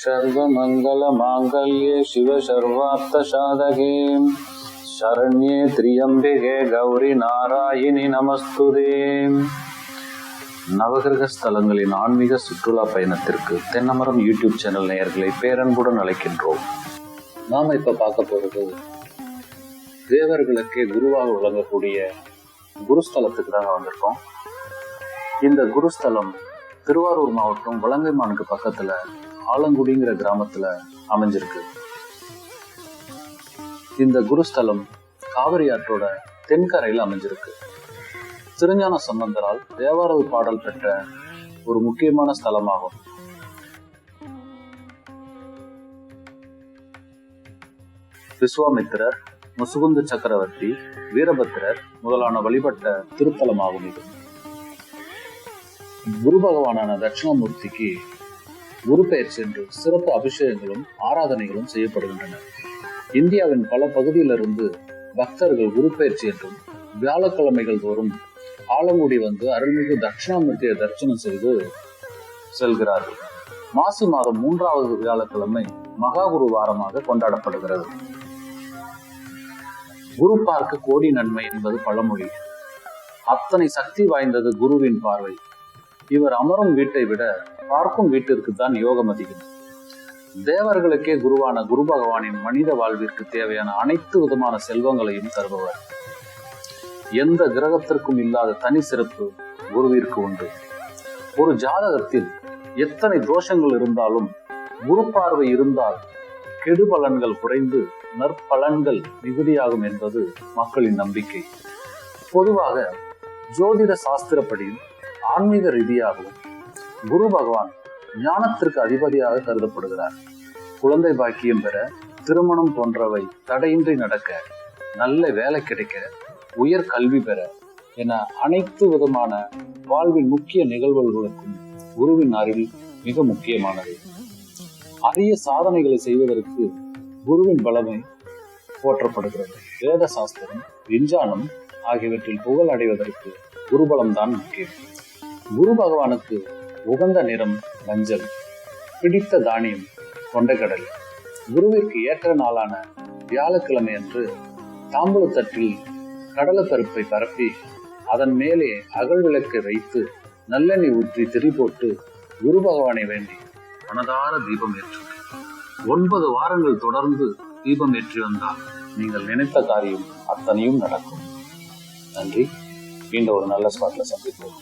सर्वमङ्गलमाङ्गल्ये शिव सर्वार्थसाधके शरण्ये त्र्यम्बिके கௌரி நாராயணி நமஸ்துதே. நவகிரக ஸ்தலங்களின் ஆன்மீக சுற்றுலா பயணத்திற்கு தென்னமரம் யூடியூப் சேனல் நேயர்களை பேரன்புடன் அழைக்கின்றோம். நாம இப்ப பார்க்க போறது தேவர்களுக்கே குருவாக விளங்கக்கூடிய குருஸ்தலத்துக்கு தாங்க வந்திருக்கோம். இந்த குருஸ்தலம் திருவாரூர் மாவட்டம் வலங்கைமானுக்கு பக்கத்துல ஆலங்குடிங்கிற கிராமத்துல அமைஞ்சிருக்கு. இந்த குருஸ்தலம் காவிரி ஆற்றோட தென்கரையில் அமைஞ்சிருக்கு. திருஞான சம்பந்தரால் தேவாரல் பாடல் பெற்ற ஒரு முக்கியமான ஸ்தலமாகும். விஸ்வாமித்திரர், முசுகுந்து சக்கரவர்த்தி, வீரபத்திரர் முதலான வழிபட்ட திருத்தலமாகும் இது. குரு பகவானான தட்சிணாமூர்த்திக்கு குரு பெயர் சென்று சிறப்பு அபிஷேகங்களும் ஆராதனைகளும் செய்யப்படுகின்றன. இந்தியாவின் பல பகுதியிலிருந்து பக்தர்கள் குரு பெயர்ச்சி என்றும் வியாழக்கிழமைகள் தோறும் ஆலங்குடி வந்து அருள்மிகு தட்சிணாமூர்த்தியை தரிசனம் செய்து செல்கிறார்கள். மாசி மாதம் 3வது வியாழக்கிழமை மகாகுரு வாரமாக கொண்டாடப்படுகிறது. குரு பார்க்க கோடி நன்மை என்பது பழமொழி. அத்தனை சக்தி வாய்ந்தது குருவின் பார்வை. இவர் அமரும் வீட்டை விட பார்க்கும் வீட்டிற்கு தான் யோகம் அதிகம். தேவர்களுக்கே குருவான குரு பகவானின் மனித வாழ்விற்கு தேவையான அனைத்து விதமான செல்வங்களையும் தருபவர். எந்த கிரகத்திற்கும் இல்லாத தனி சிறப்பு குருவிற்கு உண்டு. ஒரு ஜாதகத்தில் எத்தனை தோஷங்கள் இருந்தாலும் குரு பார்வை இருந்தால் கெடுபலன்கள் குறைந்து நற்பலன்கள் மிகுதியாகும் என்பது மக்களின் நம்பிக்கை. பொதுவாக ஜோதிட சாஸ்திரப்படியும் ஆன்மீக ரீதியாகவும் குரு பகவான் ஞானத்திற்கு அதிபதியாக கருதப்படுகிறார். குழந்தை பாக்கியம் பெற, திருமணம் போன்றவை தடையின்றி நடக்க, நல்ல வேலை கிடைக்க, உயர் கல்வி பெற என அனைத்து விதமான வாழ்வின் முக்கிய நிகழ்வுகளுக்கும் குருவின் அறிவு மிக முக்கியமானது. அரிய சாதனைகளை செய்வதற்கு குருவின் பலமை போற்றப்படுகிறது. வேத சாஸ்திரம், விஞ்ஞானம் ஆகியவற்றில் புகழ் அடைவதற்கு குருபலம் தான் முக்கியம். குரு பகவானுக்கு உகந்த நிறம் மஞ்சள், பிடித்த தானியம் கொண்டைக்கடலை. குருவிற்கு ஏற்ற நாளான வியாழக்கிழமை அன்று தாம்பூலத்தட்டில் கடலைப்பருப்பை பரப்பி அதன் மேலே அகல் விளக்கை வைத்து நல்லெண்ணெய் ஊற்றி திரி போட்டு குரு பகவானை வேண்டி மனதார தீபம் ஏற்றும். 9 வாரங்கள் தொடர்ந்து தீபம் ஏற்றி வந்தால் நீங்கள் நினைத்த காரியம் அத்தனையும் நடக்கும். நன்றி. மீண்டும் ஒரு நல்ல ஸ்பாட்ல சந்திப்போம்.